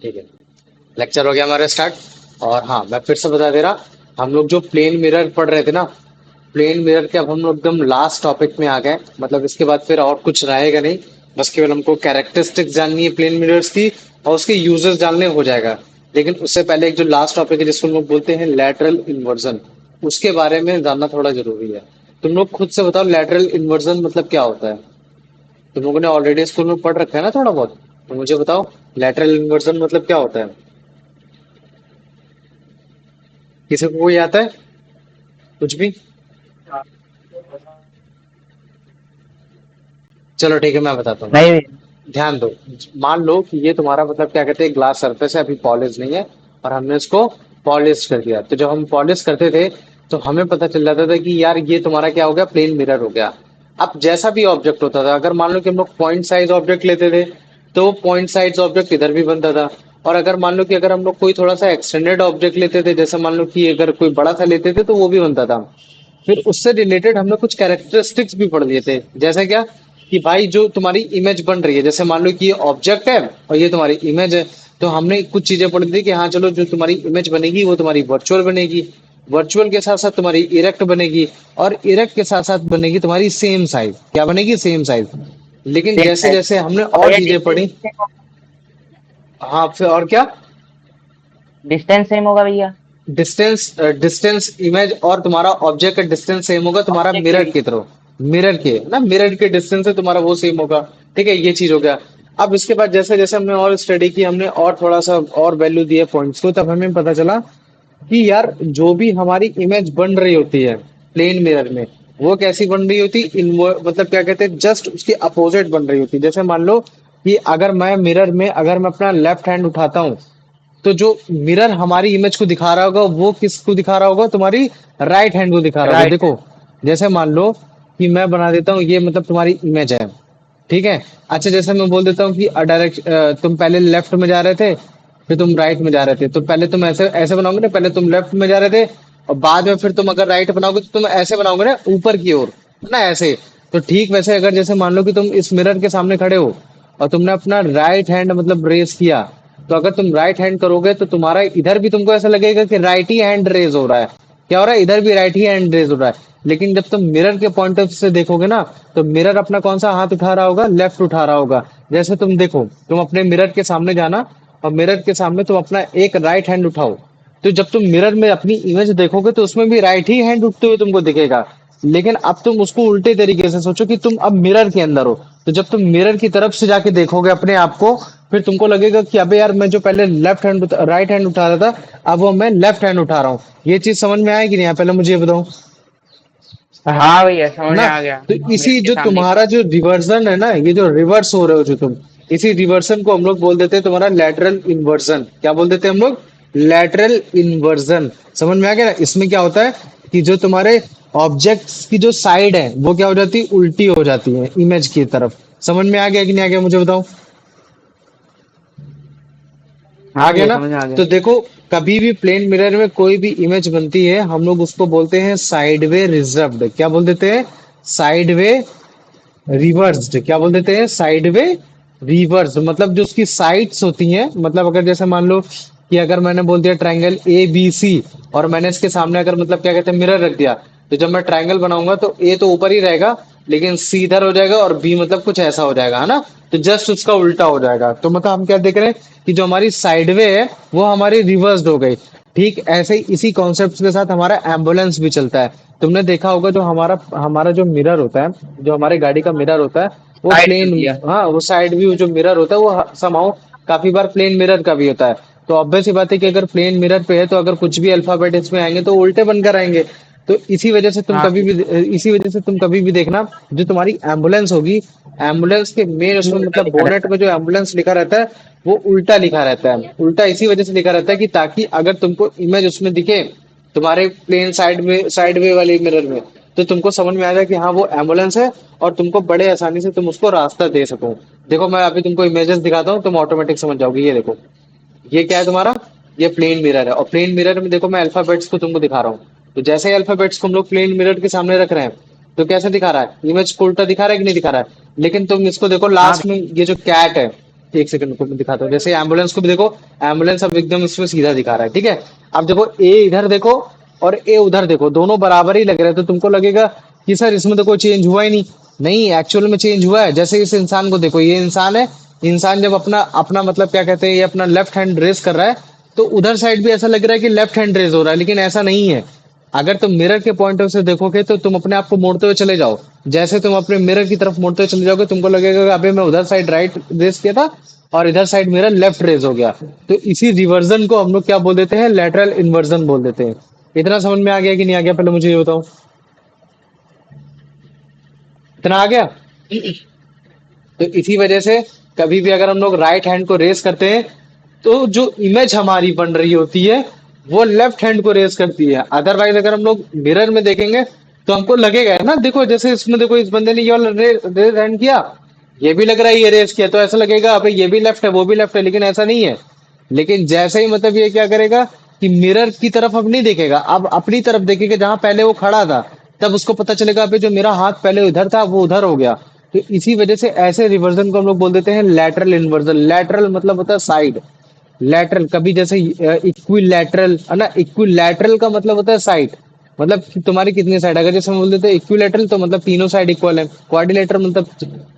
ठीक है। लेक्चर हो गया हमारा स्टार्ट। और हाँ, मैं फिर से बता दे रहा, हम लोग जो प्लेन मिरर पढ़ रहे थे ना, प्लेन मिरर के अब हम लोग एकदम लास्ट टॉपिक में आ गए। मतलब इसके बाद फिर और कुछ रहेगा नहीं, बस केवल हमको कैरेक्टरिस्टिक्स जाननी है प्लेन मिरर्स की और उसके यूजर्स जानने हो जाएगा। लेकिन उससे पहले एक जो लास्ट टॉपिक है जिसको हम लोग बोलते हैं लैटरल इन्वर्जन, उसके बारे में जानना थोड़ा जरूरी है। तुम लोग खुद से बताओ लैटरल इन्वर्जन मतलब क्या होता है। तुम लोगों ने ऑलरेडी स्कूल में पढ़ रखा है ना थोड़ा बहुत, तो मुझे बताओ लैटरल इन्वर्जन मतलब क्या होता है। किसी को कोई आता है कुछ भी? चलो ठीक है, मैं बताता हूँ। नहीं। ध्यान दो। मान लो कि ये तुम्हारा मतलब क्या कहते हैं, ग्लास सरफेस है, अभी पॉलिश नहीं है, और हमने इसको पॉलिश कर दिया। तो जब हम पॉलिश करते थे तो हमें पता चल जाता था कि यार ये तुम्हारा क्या हो गया, प्लेन मिरर हो गया। अब जैसा भी ऑब्जेक्ट होता था, अगर मान लो कि हम लोग पॉइंट साइज ऑब्जेक्ट लेते थे तो पॉइंट साइज ऑब्जेक्ट इधर भी बनता था। और अगर मान लो कि अगर हम लोग कोई थोड़ा सा एक्सटेंडेड ऑब्जेक्ट लेते थे, जैसे मान लो कि अगर कोई बड़ा सा लेते थे तो वो भी बनता था। फिर उससे रिलेटेड हमने कुछ कैरेक्टरिस्टिक्स भी पढ़ लिए थे। जैसे क्या, कि भाई जो तुम्हारी इमेज बन रही है, जैसे मान लो कि ये ऑब्जेक्ट है और ये तुम्हारी इमेज है, तो हमने कुछ चीजें पढ़ी थी कि हाँ चलो, जो तुम्हारी इमेज बनेगी वो तुम्हारी वर्चुअल बनेगी, वर्चुअल के साथ साथ तुम्हारी इरेक्ट बनेगी, और इरेक्ट के साथ साथ बनेगी तुम्हारी सेम साइज। क्या बनेगी? Same size. लेकिन सेम जैसे साइज। जैसे हमने और और भैया चीजें डिस्टेंस पढ़ी। सेम होगा। हाँ, फिर और क्या? डिस्टेंस सेम होगा भैया। डिस्टेंस, डिस्टेंस इमेज और तुम्हारा ऑब्जेक्ट का डिस्टेंस सेम होगा तुम्हारा ऑब्जेक्ट के मिरर भी। की तरफ। मिरर के ना, मिरर के डिस्टेंस से तुम्हारा वो सेम होगा। ठीक है, ये चीज हो गया। अब इसके बाद जैसे जैसे हमने और स्टडी की, हमने और थोड़ा सा और वैल्यू दिए पॉइंट्स को, तब हमें पता चला कि यार जो भी हमारी इमेज बन रही होती है प्लेन मिरर में, वो कैसी बन रही होती, मतलब क्या कहते हैं, जस्ट उसकी अपोजिट बन रही होती। जैसे मान लो कि अगर मैं मिरर में, अगर मैं अपना लेफ्ट हैंड उठाता हूँ, तो जो मिरर हमारी इमेज को दिखा रहा होगा वो किसको दिखा रहा होगा, तुम्हारी राइट हैंड को दिखा रहा होगा। राइट। देखो, जैसे मान लो कि मैं बना देता हूँ, ये मतलब तुम्हारी इमेज है। ठीक है। अच्छा, जैसे मैं बोल देता हूँ कि डायरेक्ट, तुम पहले लेफ्ट में जा रहे थे, फिर तुम राइट में जा रहे थे, तो पहले तुम ऐसे ऐसे बनाओगे ना, पहले तुम लेफ्ट में जा रहे थे और बाद में फिर तुम अगर राइट बनाओगे तो तुम ऐसे बनाओगे ना, ऊपर की ओर, ना ऐसे। तो ठीक वैसे अगर जैसे मान लो कि तुम इस मिरर के सामने खड़े हो और तुमने अपना राइट हैंड मतलब रेस किया, तो अगर तुम राइट हैंड करोगे तो तुम्हारा इधर भी तुमको ऐसा लगेगा कि राइट ही हैंड रेज हो रहा है। क्या हो रहा है? इधर भी राइट ही हैंड रेज हो रहा है। लेकिन जब तुम मिरर के पॉइंट ऑफ से देखोगे ना, तो मिरर अपना कौन सा हाथ उठा रहा होगा? लेफ्ट उठा रहा होगा। जैसे तुम देखो, तुम अपने मिरर के सामने जाना और मिरर के सामने तुम अपना एक राइट हैंड उठाओ, तो जब तुम मिरर में अपनी इमेज देखोगे तो उसमें भी राइट ही हैंड उठते हुए तुमको दिखेगा। लेकिन अब तुम उसको उल्टे तरीके से सोचो कि तुम अब मिरर के अंदर हो, तो जब तुम मिरर की तरफ से जाके देखोगे अपने आप को, फिर तुमको लगेगा कि अबे यार, मैं जो पहले लेफ्ट हैंड राइट हैंड उठा रहा था, अब वो मैं लेफ्ट हैंड उठा रहा हूँ। ये चीज समझ में आएगी नहीं? पहले मुझे ये बताओ। हाँ भैया समझ में ना, आ गया। तो मिरर इसी के जो सामने तुम्हारा जो रिवर्जन है ना, ये जो रिवर्स हो रहे हो जो तुम, इसी रिवर्सन को हम लोग बोल देते हैं तुम्हारा लैटरल इन्वर्जन। क्या बोल देते हैं हम लोग? Lateral inversion. समझ में आ गया ना? इसमें क्या होता है कि जो तुम्हारे ऑब्जेक्ट्स की जो साइड है वो क्या हो जाती है, उल्टी हो जाती है इमेज की तरफ। समझ में आ गया कि नहीं आ गया, मुझे बताओ। आ हाँ गया भैया ना? समझ में आ गया। तो देखो, कभी भी प्लेन मिरर में कोई भी इमेज बनती है, हम लोग उसको बोलते हैं साइडवे रिजर्व्ड। क्या बोल देते हैं? Sideway reversed. क्या बोल देते हैं? Sideway reverse. मतलब जो उसकी साइड्स होती हैं, मतलब अगर जैसे मान लो कि अगर मैंने बोल दिया ट्रायंगल ए बी सी, और मैंने इसके सामने अगर मतलब क्या कहते हैं मिरर रख दिया, तो जब मैं ट्रायंगल बनाऊंगा तो ए तो ऊपर ही रहेगा, लेकिन सी इधर हो जाएगा और बी मतलब कुछ ऐसा हो जाएगा, है ना? तो जस्ट उसका उल्टा हो जाएगा। तो मतलब हम क्या देख रहे हैं कि जो हमारी साइडवे है वो हमारी रिवर्स्ड हो गई। ठीक ऐसे ही इसी कॉन्सेप्ट के साथ हमारा एम्बुलेंस भी चलता है। तुमने देखा होगा जो हमारा हमारा जो मिरर होता है, जो हमारे गाड़ी का मिरर होता है, वो साइड प्लेन, दिया। हाँ, वो साइड व्यू जो मिरर होता है वो समाउ काफी बार प्लेन मिरर का भी होता है। तो ऑब्वियस सी बात है कि अगर प्लेन मिरर पे है तो अगर कुछ भी अल्फाबेट इसमें आएंगे तो उल्टे बनकर आएंगे। तो इसी वजह से तुम हाँ कभी भी, इसी वजह से तुम कभी भी देखना, जो तुम्हारी एम्बुलेंस होगी, एम्बुलेंस के मेन उसमें उसमें उल्टा मतलब लिखा बोनेट रहता में जो एम्बुलेंस लिखा रहता है वो उल्टा लिखा रहता है। उल्टा इसी वजह से लिखा रहता है कि ताकि अगर तुमको इमेज उसमें दिखे, तुम्हारे प्लेन साइड वे वाले मिरर में, तो तुमको समझ में आ जाए कि हाँ वो एम्बुलेंस है, और तुमको बड़े आसानी से तुम उसको रास्ता दे सको। देखो, मैं अभी तुमको इमेजेस दिखाता हूँ, तुम ऑटोमेटिक समझ जाओगे। ये देखो, ये क्या है तुम्हारा? ये प्लेन मिरर है, और प्लेन मिरर में देखो मैं अल्फाबेट्स को तुमको दिखा रहा हूँ। तो जैसे ही अल्फाबेट्स को हम लोग प्लेन मिरर के सामने रख रहे हैं, तो कैसे दिखा रहा है? इमेज को उल्टा दिखा रहा है कि नहीं दिखा रहा है? लेकिन तुम इसको देखो है। हाँ लास्ट में, भैया। ये जो कैट है, एक सेकंड को मैं दिखाता हूँ। जैसे एम्बुलेंस को भी देखो, एम्बुलेंस अब एकदम इसमें सीधा दिखा रहा है, ठीक है। अब देखो ए इधर देखो और ए उधर देखो, दोनों बराबर ही लग रहे हैं, तो तुमको लगेगा कि सर इसमें तो कोई चेंज हुआ ही नहीं। नहीं, एक्चुअल में चेंज हुआ है। जैसे इस इंसान को देखो, ये इंसान है, इंसान जब अपना अपना मतलब क्या कहते हैं, ये अपना लेफ्ट हैंड रेस कर रहा है, तो उधर साइड भी ऐसा लग रहा है कि लेफ्ट हैंड रेस हो रहा है, लेकिन ऐसा नहीं है। अगर तुम मिरर के पॉइंट ऑफ से देखोगे तो तुम अपने आप को मोड़ते हुए चले जाओ। जैसे तुम अपने मिरर की तरफ मोड़ते हुए चले जाओगे, तुमको लगेगा कि अबे मैं उधर साइड राइट रेस किया था और इधर साइड मेरा लेफ्ट रेस हो गया। तो इसी रिवर्जन को हम लोग क्या बोल देते हैं, लेटरल इन्वर्जन बोल देते हैं। इतना समझ में आ गया कि नहीं आ गया, पहले मुझे ये बताओ। इतना आ गया। तो इसी वजह से कभी भी अगर हम लोग राइट हैंड को रेस करते हैं, तो जो इमेज हमारी बन रही होती है वो लेफ्ट हैंड को रेस करती है। अदरवाइज अगर हम लोग मिरर में देखेंगे तो हमको लगेगा ना, देखो जैसे इसमें देखो, इस बंदे ने ये वाला रेस हैंड किया, ये भी लग रहा है ये रेस किया, तो ऐसा लगेगा अबे ये भी लेफ्ट है वो भी लेफ्ट है, लेकिन ऐसा नहीं है। लेकिन जैसे ही मतलब ये क्या करेगा कि मिरर की तरफ अब नहीं देखेगा, अब अपनी तरफ देखेगा जहां पहले वो खड़ा था, तब उसको पता चलेगा अबे जो मेरा हाथ पहले उधर था वो उधर हो गया। तो इसी वजह से ऐसे रिवर्जन को हम लोग बोल देते हैं लैटरल इन्वर्जन। लैटरल मतलब होता है साइड, लैटरल कभी जैसे इक्विलैटरल है ना, इक्विलैटरल का मतलब होता है साइड, मतलब कि तुम्हारी कितनी साइड। अगर जैसे हम बोल देते हैं इक्विलैटरल तो मतलब तीनों साइड इक्वल है, क्वाड्रिलेटरल मतलब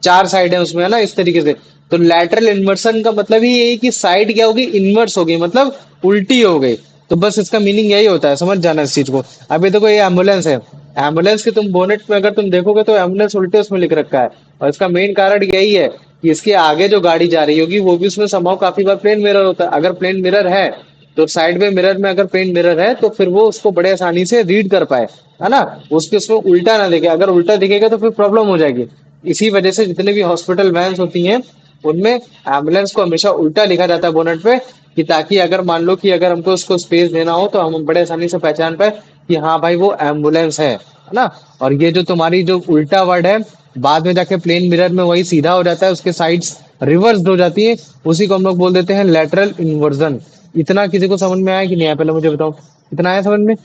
चार साइड है उसमें, है ना, इस तरीके से। तो लैटरल इन्वर्सन का मतलब ही ये है कि साइड क्या होगी, इन्वर्स होगी, मतलब उल्टी हो गई। तो बस इसका मीनिंग यही होता है, समझ जाना इस चीज को। अभी देखो ये एम्बुलेंस है, एम्बुलेंस के तुम बोनेट में अगर तुम देखोगे तो एम्बुलेंस उल्टे उसमें लिख रखा है, और इसका मेन कारण यही है कि इसके आगे जो गाड़ी जा रही होगी वो भी उसमें संभव काफी बार प्लेन मिरर होता है। अगर प्लेन मिरर है तो साइड में मिरर में अगर प्लेन मिरर है तो फिर वो उसको बड़े आसानी से रीड कर पाए, है ना, उसके उसमें उल्टा ना दिखे। अगर उल्टा दिखेगा तो फिर प्रॉब्लम हो जाएगी। इसी वजह से जितने भी हॉस्पिटल वैन्स होती हैं उनमें एम्बुलेंस को हमेशा उल्टा लिखा जाता है बोनट पे, कि ताकि अगर मान लो कि अगर हमको उसको स्पेस देना हो तो हम बड़े आसानी से पहचान पाए कि हाँ भाई वो एम्बुलेंस है ना। और ये जो तुम्हारी जो उल्टा वर्ड है, बाद में जाके प्लेन मिरर में वही सीधा हो जाता है, उसके साइड्स रिवर्स हो जाती है, उसी को हम लोग बोल देते हैं लेटरल इन्वर्जन। इतना किसी को समझ में आया कि नहीं आया, पहले मुझे बताओ। इतना आया समझ में?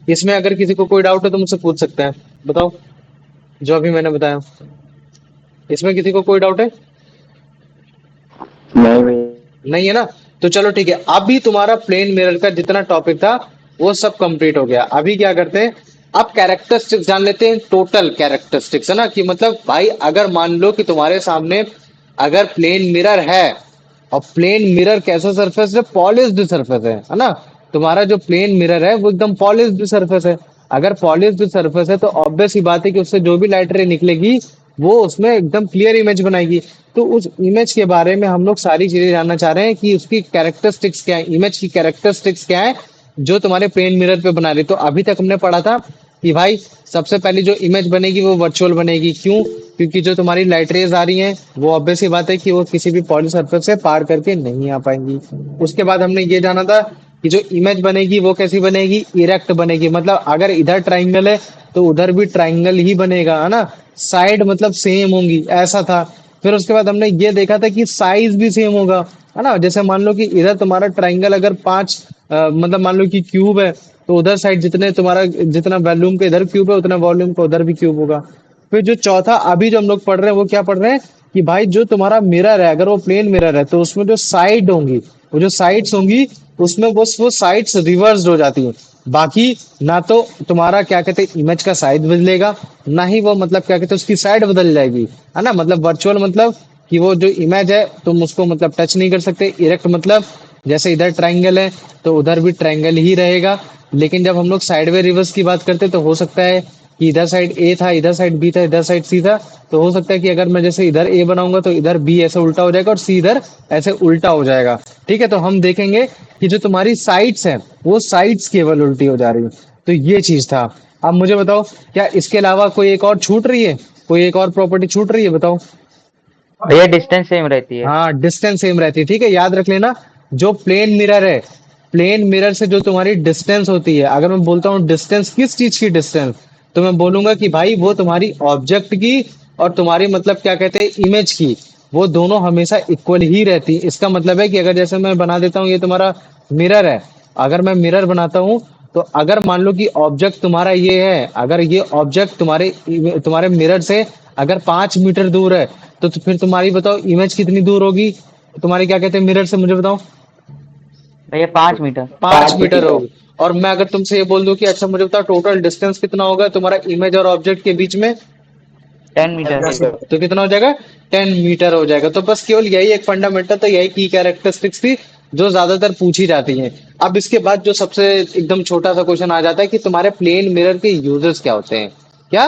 इसमें अगर किसी को कोई डाउट है तो मुझसे पूछ सकते हैं, बताओ, जो अभी मैंने बताया। इसमें किसी को कोई डाउट है? नहीं भैया। नहीं है ना? तो चलो ठीक है, अभी तुम्हारा प्लेन मिरर का जितना टॉपिक था वो सब कंप्लीट हो गया। अभी क्या करते हैं, अब कैरेक्टरिस्टिक्स जान लेते हैं, टोटल कैरेक्टरिस्टिक्स, है ना, कि मतलब भाई अगर मान लो कि तुम्हारे सामने अगर प्लेन मिरर है, और प्लेन मिरर कैसा सरफेस है, पॉलिश्ड सरफेस है ना। तुम्हारा जो प्लेन मिरर है वो एकदम पॉलिश्ड सरफेस है। अगर पॉलिश्ड सरफेस है तो ऑब्वियस ही बात है कि उससे जो भी लाइट रे निकलेगी वो उसमें एकदम क्लियर इमेज बनाएगी। तो उस इमेज के बारे में हम लोग सारी चीजें जानना चाह रहे हैं कि उसकी कैरेक्टरिस्टिक्स क्या है, इमेज की कैरेक्टरिस्टिक्स क्या है जो तुम्हारे प्लेन मिरर पे बना रही। तो अभी तक हमने पढ़ा था कि भाई सबसे पहले जो इमेज बनेगी वो वर्चुअल बनेगी। क्यों? क्योंकि जो तुम्हारी लाइट रेज आ रही हैं वो ऑब्वियस ही बात है कि वो किसी भी पॉली सरफेस से पार करके नहीं आ पाएंगी। उसके बाद हमने ये जाना था कि जो इमेज बनेगी वो कैसी बनेगी, इरेक्ट बनेगी, मतलब अगर इधर ट्राइंगल है तो उधर भी ट्राइंगल ही बनेगा, है ना। साइड मतलब सेम होंगी, ऐसा था। फिर उसके बाद हमने ये देखा था कि साइज भी सेम होगा, है ना। जैसे मान लो कि इधर तुम्हारा ट्राइंगल अगर पांच मतलब मान लो कि क्यूब है, तो उधर साइड जितने तुम्हारा जितना वॉल्यूम का इधर क्यूब है उतना वॉल्यूम का उधर भी क्यूब होगा। फिर जो चौथा अभी जो हम लोग पढ़ रहे हैं वो क्या पढ़ रहे हैं कि भाई जो तुम्हारा मिरर है अगर वो प्लेन मिरर है तो उसमें जो साइड होंगी, वो जो साइड्स होंगी उसमें बस वो साइड्स रिवर्स्ड हो जाती हैं। बाकी ना तो तुम्हारा क्या कहते हैं इमेज का साइज बदलेगा, ना ही वो मतलब क्या कहते हैं उसकी साइड बदल जाएगी, है ना। मतलब वर्चुअल मतलब कि वो जो इमेज है तुम उसको मतलब टच नहीं कर सकते। इरेक्ट मतलब जैसे इधर ट्राइंगल है तो उधर भी ट्राइंगल ही रहेगा। लेकिन जब हम लोग साइडवे रिवर्स की बात करते हैं तो हो सकता है कि इधर साइड ए था, इधर साइड बी था, इधर साइड सी था, तो हो सकता है कि अगर मैं जैसे इधर ए बनाऊंगा तो इधर बी ऐसे उल्टा हो जाएगा और सी इधर ऐसे उल्टा हो जाएगा। ठीक है, तो हम देखेंगे कि जो तुम्हारी साइड्स हैं वो साइड्स केवल उल्टी हो जा रही है। तो ये चीज था। अब मुझे बताओ क्या इसके अलावा कोई एक और छूट रही है, कोई एक और प्रॉपर्टी छूट रही है, बताओ। भैया डिस्टेंस सेम रहती है। हाँ, डिस्टेंस सेम रहती है, ठीक है, याद रख लेना। जो प्लेन मिरर है, प्लेन मिरर से जो तुम्हारी डिस्टेंस होती है, अगर मैं बोलता हूँ डिस्टेंस किस चीज की डिस्टेंस, तो मैं बोलूंगा कि भाई वो तुम्हारी ऑब्जेक्ट की और तुम्हारी मतलब क्या कहते हैं इमेज की, वो दोनों हमेशा इक्वल ही रहती है। इसका मतलब है कि अगर जैसे मैं बना देता हूँ ये तुम्हारा मिरर है, अगर मैं मिरर बनाता हूँ तो अगर मान लो कि ऑब्जेक्ट तुम्हारा ये है, अगर ये ऑब्जेक्ट तुम्हारे मिरर से अगर 5 मीटर दूर है, तो फिर तुम्हारी बताओ इमेज कितनी दूर होगी तुम्हारी, क्या कहते हैं, मिरर से, मुझे बताओ। भैया 5 मीटर। 5 मीटर होगी। और मैं अगर तुमसे ये बोल दूं कि अच्छा मुझे बताओ टोटल डिस्टेंस कितना होगा तुम्हारा इमेज और ऑब्जेक्ट के बीच में, 10 मीटर। तो कितना हो जाएगा? 10 मीटर हो जाएगा। तो बस केवल यही एक फंडामेंटल, तो यही की कैरेक्टरिस्टिक्स थी जो ज्यादातर पूछी जाती हैं। अब इसके बाद जो सबसे एकदम छोटा सा क्वेश्चन आ जाता है कि तुम्हारे प्लेन मिरर के यूजेस क्या होते हैं। क्या?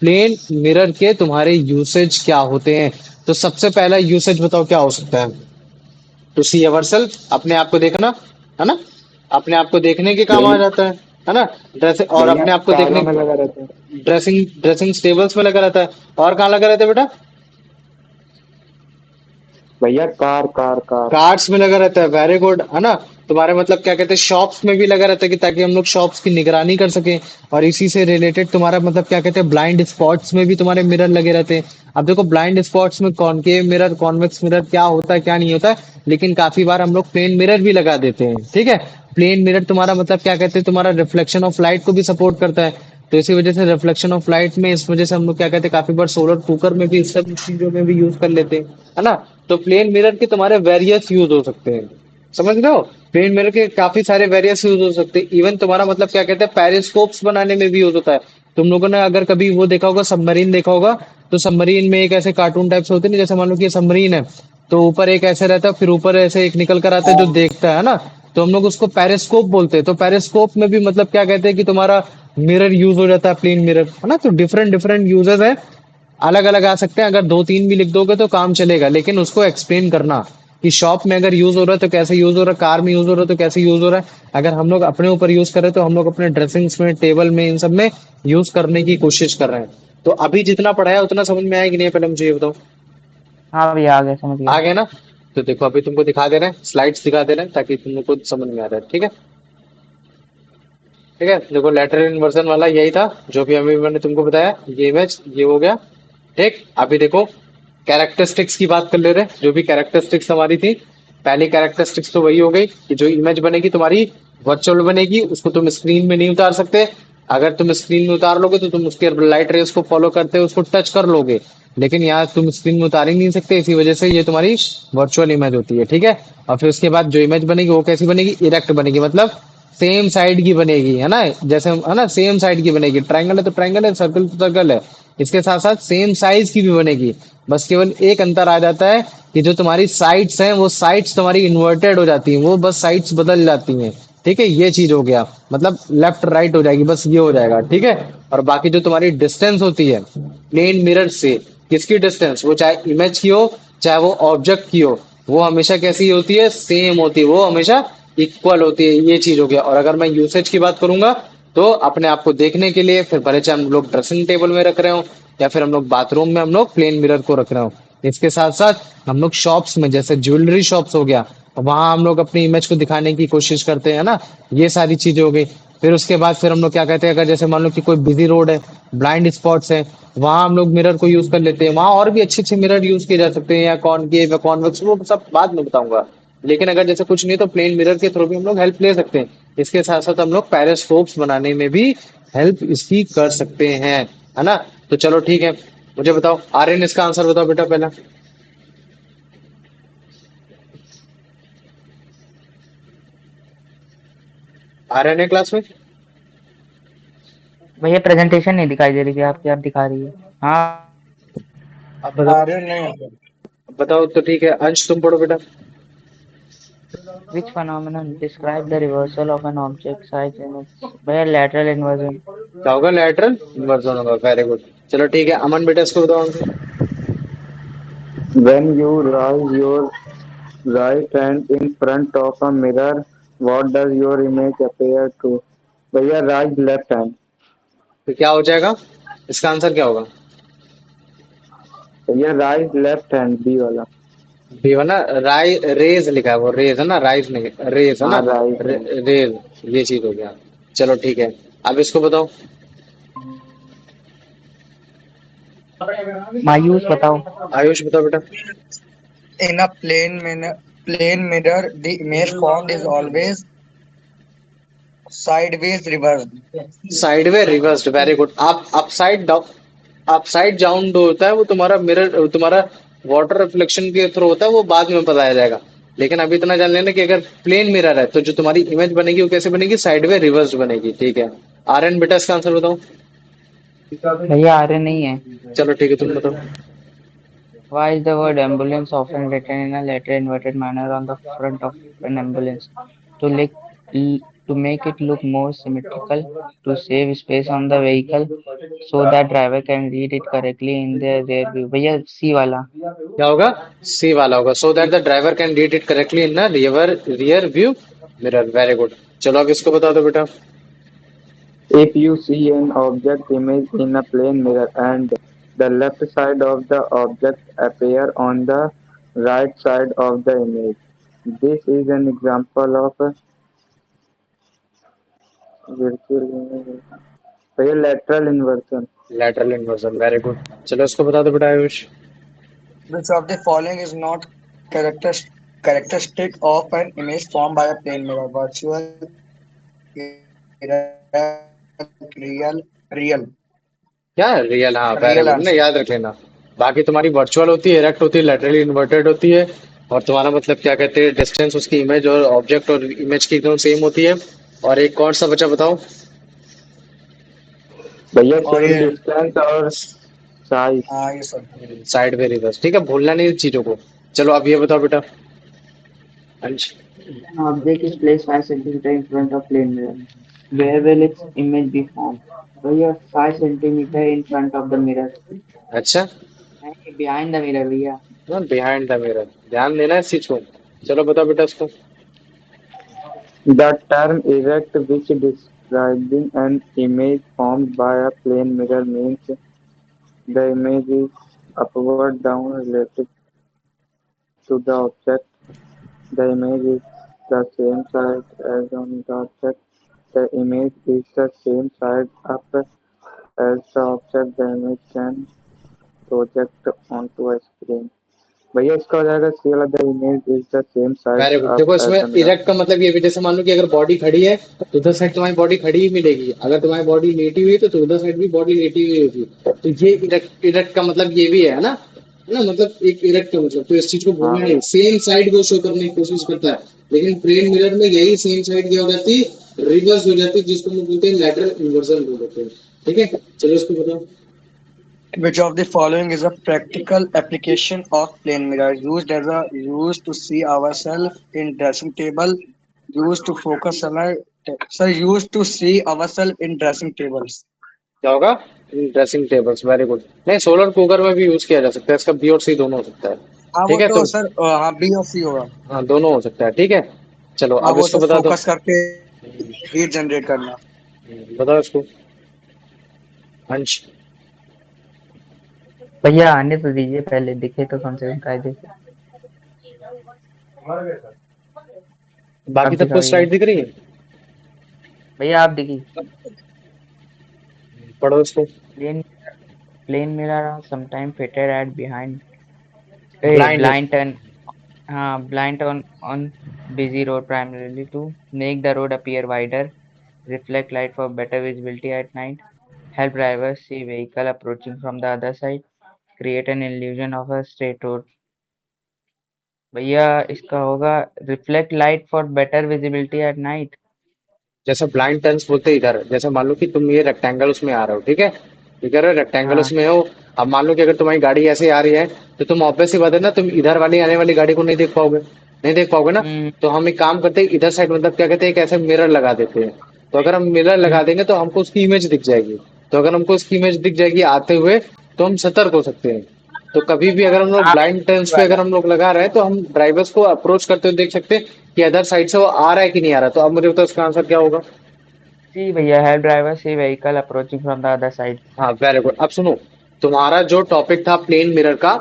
प्लेन मिरर के तुम्हारे यूसेज क्या होते हैं? तो सबसे पहला यूसेज बताओ क्या हो सकता है? टू सी अवरसेल्फ, अपने आप को देखना, है ना, अपने आप को देखने के काम आ भैया जाता है ना, ड्रेस, और भैया अपने आप को कारों देखने, में लगा रहता है। ड्रेसिंग ड्रेसिंग टेबल्स में लगा रहता है। और कहाँ लगा रहता है बेटा? भैया कार कार कार। कार्ड्स में लगा रहता है, वेरी गुड, है ना। तुम्हारे मतलब क्या कहते हैं, शॉप्स में भी लगा रहता है कि ताकि हम लोग शॉप्स की निगरानी कर सकें। और इसी से रिलेटेड तुम्हारा मतलब क्या कहते हैं, ब्लाइंड स्पॉट्स में भी तुम्हारे मिरर लगे रहते हैं। अब देखो ब्लाइंड स्पॉट्स में कॉनकेव मिरर, कॉन्वेक्स मिरर क्या होता है क्या नहीं होता है, लेकिन काफी बार हम लोग प्लेन मिरर भी लगा देते हैं, ठीक है। प्लेन मिरर तुम्हारा मतलब क्या कहते हैं, तुम्हारा रिफ्लेक्शन ऑफ लाइट को भी सपोर्ट करता है। तो इसी वजह से रिफ्लेक्शन ऑफ लाइट में, इस वजह से हम लोग क्या कहते हैं, काफी बार सोलर कुकर में भी, इस सब चीजों में भी यूज कर लेते हैं, है ना। तो प्लेन मिरर के तुम्हारे वेरियस यूज हो सकते हैं, समझ रहे हो। प्लेन मिरर के काफी सारे वेरियस यूज हो सकते हैं। इवन तुम्हारा मतलब क्या कहते हैं, पेरिस्कोप्स बनाने में भी यूज होता है। तुम लोगों ने अगर कभी वो देखा होगा, सबमरीन देखा होगा, तो सबमरीन में एक ऐसे कार्टून टाइप से होते हैं ना, जैसे मान लो कि ये सबमरीन है, तो ऊपर एक ऐसे रहता है, फिर ऊपर ऐसे एक निकल कर आता है जो देखता है ना, तो हम लोग उसको पेरिस्कोप बोलते हैं। तो पेरिस्कोप में भी मतलब क्या कहते हैं कि तुम्हारा मिरर यूज हो जाता है, प्लेन मिरर, है ना। तो डिफरेंट डिफरेंट यूजेस है, अलग अलग आ सकते हैं। अगर दो तीन भी लिख दोगे तो काम चलेगा, लेकिन उसको एक्सप्लेन करना कि शॉप में अगर यूज हो रहा है तो कैसे यूज हो रहा है, कार में यूज हो रहा है तो कैसे यूज हो रहा है, अगर हम लोग अपने ऊपर यूज कर रहे हैं तो हम लोग अपने ड्रेसिंग्स में, टेबल में, इन सब में यूज करने की कोशिश कर रहे हैं। तो अभी जितना पढ़ाया उतना समझ में आया कि नहीं, पहले मुझे ये बताओ। हाँ भैया आ गया, समझ गया। आ गया ना? तो देखो अभी तुमको दिखा दे रहे हैं, स्लाइड्स दिखा दे रहे हैं ताकि तुमको समझ में आ रहा है, ठीक है। ठीक है, देखो लेटरल इन्वर्जन वाला यही था जो भी अभी मैंने तुमको बताया। ये इमेज ये हो गया, ठीक। अभी देखो कैरेक्टरिस्टिक्स की बात कर ले रहे हैं, जो भी कैरेक्टरिस्टिक्स हमारी थी। पहली कैरेक्टरिस्टिक्स तो वही हो गई कि जो इमेज बनेगी तुम्हारी वर्चुअल बनेगी, उसको तुम स्क्रीन में नहीं उतार सकते। अगर तुम स्क्रीन में उतार लोगे तो तुम उसके लाइट रेस को फॉलो करते हुए उसको टच कर लोगे, लेकिन यहाँ तुम स्क्रीन में उतार ही नहीं सकते, इसी वजह से ये तुम्हारी वर्चुअल इमेज होती है, ठीक है। और फिर उसके बाद जो इमेज बनेगी वो कैसी बनेगी, इरेक्ट बनेगी, मतलब सेम साइड की बनेगी, है ना। जैसे है ना, सेम साइड की बनेगी, ट्रायंगल है तो ट्रायंगल है, सर्कल तो सर्कल है। इसके साथ साथ सेम साइज की भी बनेगी। बस केवल एक अंतर आ जाता है कि जो तुम्हारी साइड्स हैं वो साइड्स तुम्हारी इन्वर्टेड हो जाती हैं, वो बस साइड्स बदल जाती हैं, ठीक है। ये चीज हो गया, मतलब लेफ्ट राइट हो जाएगी, बस ये हो जाएगा, ठीक है। और बाकी जो तुम्हारी डिस्टेंस होती है प्लेन मिरर से, किसकी डिस्टेंस, वो चाहे इमेज की हो चाहे वो ऑब्जेक्ट की हो, वो हमेशा कैसी होती है, सेम होती है, वो हमेशा इक्वल होती है। ये चीज हो गया। और अगर मैं यूसेज की बात करूंगा तो अपने आप को देखने के लिए, फिर भले चाहे हम लोग ड्रेसिंग टेबल में रख रहे हो या फिर हम लोग बाथरूम में हम लोग प्लेन मिरर को रख रहे हो। इसके साथ साथ हम लोग शॉप्स में, जैसे ज्वेलरी शॉप्स हो गया, वहां हम लोग अपनी इमेज को दिखाने की कोशिश करते हैं ना। ये सारी चीजें हो गई। फिर उसके बाद फिर हम लोग क्या कहते हैं, अगर जैसे मान लो कि कोई बिजी रोड है, ब्लाइंड स्पॉट्स है, वहां हम लोग मिरर को यूज कर लेते हैं। वहां और भी अच्छे अच्छे मिरर यूज किए जा सकते हैं, या कॉनकेव या कॉन्वेक्स, वो सब बाद में बताऊंगा। लेकिन अगर जैसे कुछ नहीं तो प्लेन मिरर के थ्रू भी हम लोग हेल्प ले सकते हैं। इसके साथ साथ हम लोग पेरिस्कोप्स बनाने में भी हेल्प इसकी कर सकते हैं, है ना। तो चलो ठीक है, मुझे बताओ आर्यन, इसका आंसर बताओ बेटा पहला। आर्यन है क्लास में? भैया प्रेजेंटेशन नहीं दिखाई दे रही थी आपकी, आप दिखा रही है। हाँ। अब बताओ। आर्यन नहीं होता। बताओ तो ठीक है, अंश तुम पढ़ो बेटा। Which phenomenon describe the reversal of an object size in its भैया lateral inversion। क्या होगा? लेटरल इन्वर्जन होगा, वेरी गुड। चलो ठीक है, अमन बेटा इसको बताओ answer. When you raise your right hand in front of a mirror, what does your image appear to? भैया राइट लेफ्ट हैंड। तो क्या हो जाएगा, इसका आंसर क्या होगा? भैया राइट लेफ्ट हैंड बी वाला। बी ना, राइ रेज लिखा है, वो रेज है ना, राइज नहीं, रेज है ना। हाँ राइट हैंड। रेज, ये चीज हो गया। चलो ठीक है, अब इसको बताओ। मायूस बताओ। आयुष बताओ बेटा। In a plane mirror, the image formed is always sideways reversed. Sideway reversed, very good. आप अपसाइड डाउन, अपसाइड डाउन जो होता है वो तुम्हारा मिरर, तुम्हारा वाटर रिफ्लेक्शन के थ्रू होता है, वो बाद में बताया जाएगा। लेकिन अभी इतना जान लेना कि अगर प्लेन मिरर है तो जो तुम्हारी इमेज बनेगी वो कैसे बनेगी, साइडवे रिवर्स्ड बनेगी, ठीक है। आर्यन बेटा इसका आंसर बताओ। भैया आर्य नहीं है। चलो ठीक है, तुम बताओ। Why is the word ambulance often written in a letter inverted manner on the front of an ambulance? To look, to make it look more symmetrical, to save space on the vehicle, so that driver can read it correctly in the rear view. भैया सी वाला। क्या होगा, सी वाला होगा, so that the driver can read it correctly in rear view mirror, very good. चलो अब इसको बता दो बेटा। If you see an object image in a plane mirror and the left side of the object appear on the right side of the image, this is an example of virtual image. भैया lateral inversion. Lateral inversion, very good. चलो इसको बता दो बेटा Ayush. Which of the following is not characteristic of an image formed by a plane mirror? Virtual, erect, real. क्या, real, हाँ very Real good ना, answer. याद रख लेना। बाकी तुम्हारी वर्चुअल होती है, इरेक्ट होती है, लैटरली इन्वर्टेड होती है, और तुम्हारा मतलब क्या कहते हैं, डिस्टेंस उसकी इमेज और ऑब्जेक्ट और इमेज की एकदम सेम होती है। और एक कौन सा बचा बताओ। भैया और सेम ये डिस्टेंस और साइज। हाँ ये सब। साइड वे रिवर्स, ठीक है, भूलना नहीं चीजों को। चलो अब ये बताओ बेटा अंश। An object is placed 5 centimeter in front of plane mirror. Where will its image be formed? भैया 5 centimeter in front of the mirror. अच्छा, नहीं, behind the mirror भैया। बिहाइंड द मिरर, ध्यान देना है इस चीज को। चलो बताओ बेटा इसको। The term erect, which describing an image formed by a plane mirror, means the image is upward down relative to the object. The image is the same side as on the object. The image is the same side up as the object the image can project onto a screen. भैया इसका हो जाएगा सी वाला the image is the same side very good. Up देखो as इसमें the mirror. Erect का मतलब ये भी, जैसे मान लो कि अगर बॉडी खड़ी है तो उधर साइड तुम्हारी बॉडी खड़ी ही मिलेगी, अगर तुम्हारी बॉडी लेटी हुई है तो उधर साइड भी बॉडी लेटी हुई होगी। तो ये इरेक्ट, इरेक्ट का मतलब ये भी है ना, मतलब एक इरेक्ट का मतलब, तो इस चीज को भूलना हाँ नहीं, सेम साइड वो शो करने की कोशिश करता है। लेकिन प्लेन मिरर में यही सेम साइड क्या हो जाती है, रिवर्स हो जाती है, जिसको हम बोलते हैं लैटरल इन्वर्जन बोल देते हैं। ठीक है, चलो इसको बताओ। Which of the following is a practical application of plane mirror used to see ourselves in dressing table, used to focus on our used to see ourselves in dressing tables. क्या होगा, ड्रेसिंग टेबल्स, वेरी गुड। नहीं, solar cooker में भी use किया जा सकता है, इसका बी और सी दोनों हो सकता है। हाँ वो ठीक है तो तो, सर हाँ बी और सी होगा। हाँ दोनों हो सकता है, ठीक है। चलो हाँ अब वो इसको सर बता दो। फोकस करके हीट जनरेट करना। बताओ इसको अंश। भैया आने तो दीजिए, पहले दिखे तो कम से कम कायदे से। बाकी अब सबको दिखा भैया। स्लाइड दिख रही है, भैया आप दिखी। पढ़ो इसको। Plane plane mirror are sometimes fitted at behind a blind है। blind turn, blind on busy road primarily to make the road appear wider, reflect light for better visibility at night, help drivers see vehicle approaching from the other side, create an illusion of a straight road। भैया इसका होगा reflect light for better visibility at night. जैसे blind turns बोलते हैं इधर, जैसे मान लो कि तुम ये रेक्टेंगल उसमें आ रहे हो, ठीक है, ये कह रहे हो रेक्टेंगल हाँ। उसमें हो। अब मान लो कि अगर तुम्हारी गाड़ी ऐसे आ रही है तो तुम ऑब्वियस सी बात है ना, तुम इधर वाली आने वाली गाड़ी को नहीं देख पाओगे, नहीं देख पाओगे ना। हम्म तो हम एक काम करते हैं, इधर साइड मतलब क्या कहते हैं, एक ऐसे मिरर लगा देते हैं। तो अगर हम मिरर लगा देंगे तो हमको उसकी इमेज दिख जाएगी। तो अगर हमको उसकी इमेज दिख जाएगी आते हुए, तो हम सतर्क हो सकते हैं। तो कभी भी अगर हम लोग ब्लाइंड टर्न्स पे अगर हम लोग लगा रहे हैं तो हम ड्राइवर्स को अप्रोच करते हुए देख सकते हैं कि अदर साइड से वो आ रहा है कि नहीं आ रहा। तो अब मुझे बताओ इसका आंसर क्या होगा। सी भैया, help driver see vehicle approaching from the other side. हाँ वेरी गुड। अब सुनो, तुम्हारा जो टॉपिक था प्लेन मिरर का,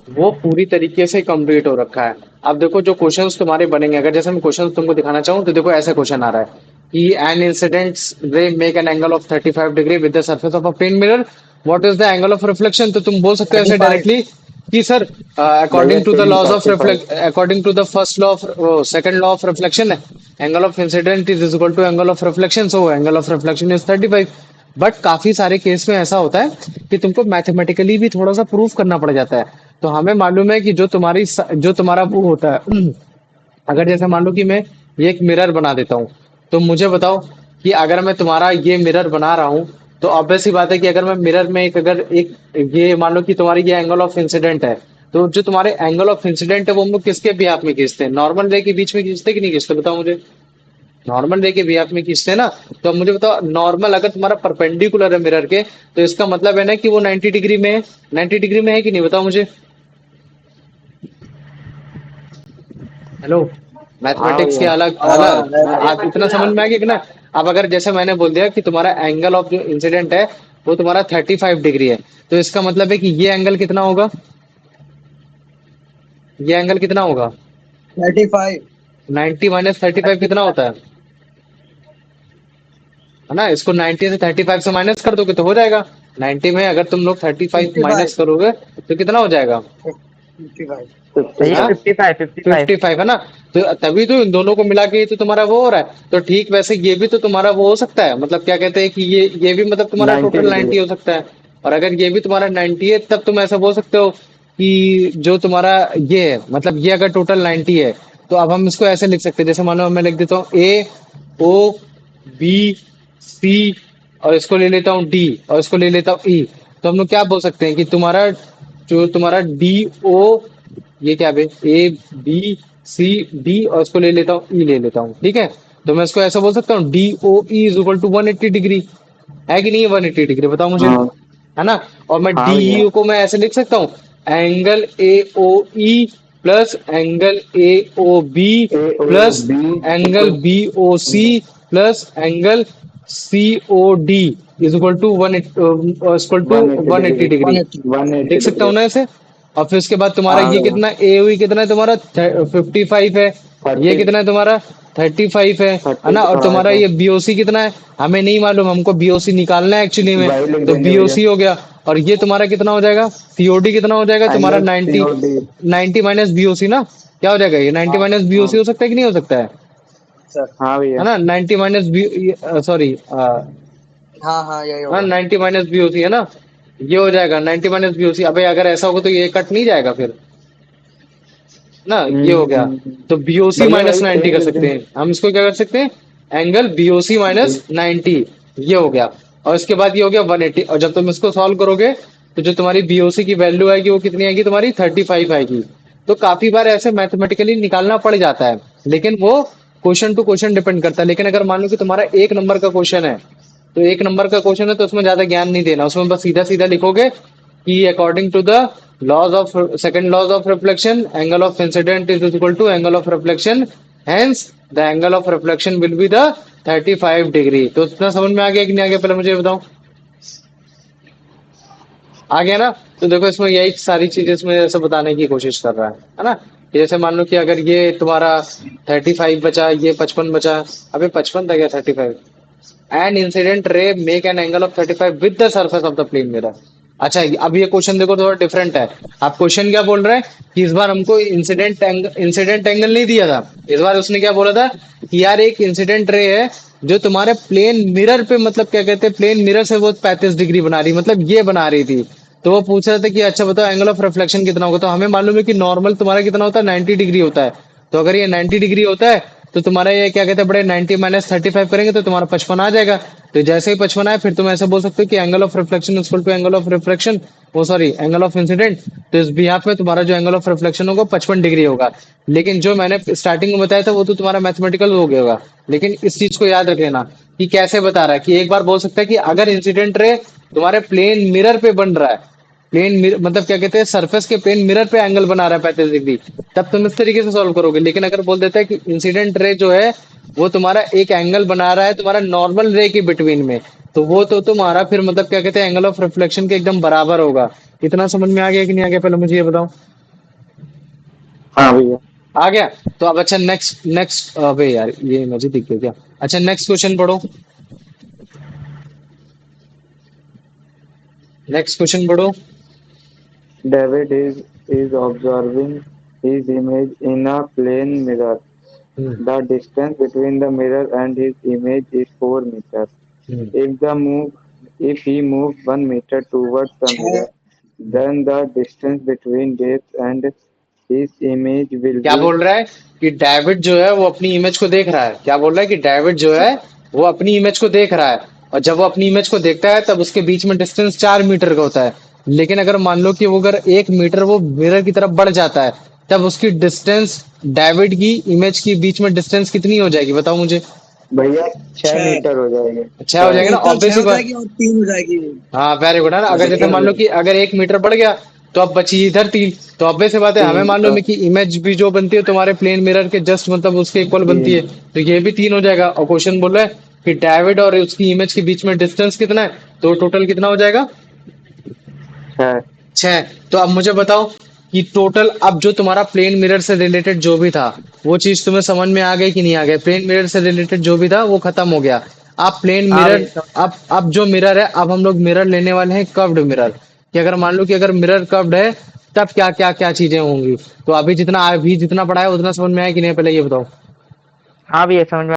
वो पूरी तरीके से कंप्लीट हो रखा है। अब देखो जो क्वेश्चंस तुम्हारे बनेंगे, अगर जैसे मैं क्वेश्चंस तुमको दिखाना चाहूँ तो देखो ऐसा क्वेश्चन आ रहा है कि an incidents ray make an angle of 35 degree with the surface of a plane mirror, what is the angle of reflection. तो तुम बोल सकते हो ऐसे 35। डायरेक्टली कि सर भैया according to the ten laws of 45। Reflect according to the first law of second law of reflection है, angle of incidence is equal to angle of reflection, so angle of reflection is 35। But काफी सारे case में ऐसा होता है कि तुमको mathematically भी थोड़ा सा प्रूफ करना पड़ जाता है। तो हमें मालूम है कि जो तुम्हारा वो होता है अगर जैसे मान लो कि मैं ये एक मिरर बना देता हूँ, तो मुझे बताओ कि अगर मैं तुम्हारा ये मिरर बना रहा हूँ, तो ऑब्वियस सी बात है कि अगर मैं मिरर में एक अगर एक ये मान लो कि तुम्हारी ये एंगल ऑफ इंसिडेंट है, तो जो तुम्हारे एंगल ऑफ इंसिडेंट है वो हम लोग किसके बिहाफ में खींचते हैं? नॉर्मल रे के बीच में खींचते हैं कि नहीं खींचते? बताओ मुझे। नॉर्मल रे के बिहाफ में खींचते हैं ना। तो अब मुझे बताओ, नॉर्मल अगर तुम्हारा परपेंडिकुलर है मिरर के, तो इसका मतलब है ना कि वो 90 डिग्री में है। 90 डिग्री में है कि नहीं, बताओ मुझे। हेलो। हाँ मैथमेटिक्स के भैया। अलग हाँ हाँ अलग है भैया। आप इतना समझ में आ गया कि ना। अब अगर जैसे मैंने बोल दिया कि तुम्हारा एंगल ऑफ जो इंसिडेंट है वो तुम्हारा 35 डिग्री है, तो इसका मतलब है कि ये एंगल कितना होगा? ये एंगल कितना होगा? 35। 90 माइनस 35 कितना होता है ना? इसको 90 से 35 से माइनस कर दोगे तो हो जाएगा। 90 में अगर तुम लोग 35 55। माइनस करोगे तो कितना हो जाएगा? 55। भैया हाँ, 55 55। 55 है ना। तो तभी तो इन दोनों को मिला के तो तुम्हारा वो हो रहा है। तो ठीक वैसे ये भी तो तुम्हारा वो हो सकता है, मतलब क्या कहते हैं कि ये भी मतलब तुम्हारा 90 टोटल डिग्री। 90 हो सकता है। और अगर ये भी तुम्हारा 90 है, तब तुम ऐसा बोल सकते हो कि जो तुम्हारा ये है, मतलब ये अगर टोटल 90 है, तो अब हम इसको ऐसे लिख सकते हैं। जैसे मानो मैं लिख देता हूँ ए ओ बी सी, और इसको ले लेता हूँ डी, और इसको ले लेता हूँ ई। तो हम लोग क्या बोल सकते हैं कि तुम्हारा डी ओ, ये क्या बे, ए बी सी डी, और इसको ले लेता हूँ ई ले लेता हूँ, ठीक है। तो मैं इसको ऐसा बोल सकता हूँ D O E is equal to 180 degree. है कि नहीं है 180 डिग्री, बताओ मुझे। हाँ। है ना। और मैं हाँ भैया। डी को मैं ऐसे लिख सकता हूँ, angle A O E plus angle A O B A O plus B angle equal B O C plus angle C O D is equal to one eighty one eighty degree. Degree 180। One eighty लिख सकता degree. हूँ ना ऐसे। और फिर उसके बाद तुम्हारा हाँ ये भैया। कितना ए हुई, कितना है तुम्हारा 55 है। ये 30। कितना है तुम्हारा 35 है ना। और 35 तुम्हारा है। ये बीओसी कितना है, हमें नहीं मालूम, हमको बीओसी निकालना है एक्चुअली में। वही लिख तो देंगे भैया। बीओसी हो गया। और ये तुम्हारा कितना हो जाएगा, सीओडी कितना हो जाएगा तुम्हारा एंगल 90। सीओडी। 90 माइनस बीओसी ना, क्या हो जाएगा ये 90 हाँ माइनस हाँ। बीओसी हो सकता है कि नहीं हो सकता सर। हाँ है भैया। ना। 90 माइनस बी, सॉरी, हाँ हाँ यही हाँ, होगा। 90 माइनस बीओसी है ना। ये हो जाएगा 90 माइनस बीओसी। अबे अगर ऐसा होगा तो ये कट नहीं जाएगा फिर ना, ये हो गया। हम्म। तो बीओसी भैया माइनस एक 90 एक कर लिख सकते दें। हैं हम, इसको क्या कर सकते हैं, एंगल बीओसी माइनस 90, ये हो गया। और इसके बाद ये हो गया 180। और जब तुम इसको सॉल्व करोगे तो जो तुम्हारी बीओसी की वैल्यू आएगी वो कितनी आएगी तुम्हारी 35 आएगी। तो काफी बार ऐसे मैथमेटिकली निकालना पड़ जाता है, लेकिन वो क्वेश्चन टू क्वेश्चन डिपेंड करता है। लेकिन अगर मान लो कि तुम्हारा एक नंबर का क्वेश्चन है, तो एक नंबर का क्वेश्चन है तो उसमें ज्यादा ज्ञान नहीं देना, उसमें बस सीधा सीधा लिखोगे कि according to the laws of second laws of reflection, angle of incident is equal to angle of reflection, hence the angle of reflection will be the 35 degree. तो इतना समझ में आ गया कि नहीं आ गया, पहले मुझे ये बताओ। आ गया ना। तो देखो इसमें यही सारी चीजें इसमें ऐसे बताने की कोशिश कर रहा है ना। जैसे मान लो कि अगर ये तुम्हारा 35 बचा, ये 55 बचा। अबे 55 था क्या 35? An incident ray make an angle of 35 with the surface of the plane mirror. अच्छा, अब ये क्वेश्चन देखो थोड़ा डिफरेंट है। आप क्वेश्चन क्या बोल रहे हैं कि इस बार हमको इंसिडेंट एंगल नहीं दिया था। इस बार उसने क्या बोला था कि यार एक इंसिडेंट रे है जो तुम्हारे प्लेन मिरर पे, मतलब क्या कहते हैं, प्लेन मिरर से वो 35 डिग्री बना रही, मतलब ये बना रही थी। तो वो पूछ रहा था कि अच्छा बताओ एंगल ऑफ रिफ्लेक्शन कितना होगा। तो हमें मालूम है कि नॉर्मल तुम्हारा कितना होता है 90 डिग्री होता है। तो अगर ये 90 डिग्री होता है तो तुम्हारा ये क्या कहते हैं बड़े 90 माइनस 35 करेंगे तो तुम्हारा 55 आ जाएगा। तो जैसे ही 55 आए फिर तुम ऐसे बोल सकते हो कि angle of reflection equal to angle of reflection, वो सॉरी एंगल ऑफ इंसिडेंट। तो इस बिहाफ में तुम्हारा जो एंगल ऑफ रिफ्लेक्शन होगा 55 डिग्री होगा। लेकिन जो मैंने स्टार्टिंग में बताया था वो तो तुम्हारा मैथमेटिकल हो गया होगा। लेकिन इस चीज को याद रख लेना कि कैसे बता रहा है, कि एक बार बोल सकता है कि अगर इंसिडेंट रे तुम्हारे प्लेन मिरर पे बन रहा है, प्लेन मिरर मतलब क्या कहते हैं, सरफेस के प्लेन मिरर पे एंगल बना रहा है 35 डिग्री, तब तुम इस तरीके से सॉल्व करोगे। लेकिन अगर बोल देता है कि इंसिडेंट रे जो है वो तुम्हारा एक एंगल बना रहा है तुम्हारा नॉर्मल रे के बिटवीन में, तो वो तो तुम्हारा फिर मतलब क्या कहते हैं एंगल ऑफ रिफ्लेक्शन के एकदम बराबर होगा। इतना समझ में आ गया कि नहीं आ गया, पहले मुझे ये बताओ। हाँ भैया। आ गया। तो अब अच्छा नेक्स्ट नेक्स्ट, अबे यार ये मुझे दिख गया क्या। अच्छा नेक्स्ट क्वेश्चन पढ़ो। नेक्स्ट क्वेश्चन पढ़ो। David is is observing his image in a plane mirror. Hmm The distance between the mirror and his image is 4 meters. Hmm If he moves 1 meter towards the mirror, then the distance between this and his image will क्या be बोल रहा है कि David जो है वो अपनी image को देख रहा है, क्या बोल रहा है कि डेविड जो है वो अपनी इमेज को देख रहा है, और जब वो अपनी इमेज को देखता है तब उसके बीच में डिस्टेंस 4 मीटर का होता है। लेकिन अगर मान लो कि वो अगर 1 मीटर वो मिरर की तरफ बढ़ जाता है, तब उसकी डिस्टेंस डेविड की इमेज के बीच में डिस्टेंस कितनी हो जाएगी, बताओ मुझे। भैया 6 छह। मीटर हो जाएगी। अच्छा हो जाएगा ना, टोटल ऑब्वियस 6 सी हो बात। जाएगी और 3 हो जाएगी। हाँ वेरी गुड है ना। अगर जैसे अच्छा मान लो कि अगर 1 मीटर बढ़ गया तो अब बची इधर 3, तो ऑब्वियस सी बात है, हमें 3 मालूम है कि इमेज भी जो बनती है तुम्हारे प्लेन मिरर के जस्ट मतलब उसके इक्वल बनती है, 3 तो ये भी 3 हो जाएगा। और क्वेश्चन बोल रहा है कि डेविड और उसकी इमेज के बीच में डिस्टेंस कितना है, तो टोटल कितना हो जाएगा, 6। 6। तो अब मुझे बताओ कि टोटल अब जो तुम्हारा प्लेन मिरर से रिलेटेड जो भी था वो चीज तुम्हें समझ में आ गई कि नहीं आ गई। प्लेन मिरर से रिलेटेड जो भी था वो खत्म हो गया। अब प्लेन हाँ मिरर, भैया सब। अब जो मिरर है, अब हम लोग मिरर लेने वाले हैं कर्व्ड मिरर। कि अगर मान लो कि अगर मिरर कर्व्ड है तब क्या क्या क्या चीजें होंगी। तो अभी जितना पढ़ा है उतना समझ में आया कि नहीं, पहले ये बताओ। हाँ भैया समझ में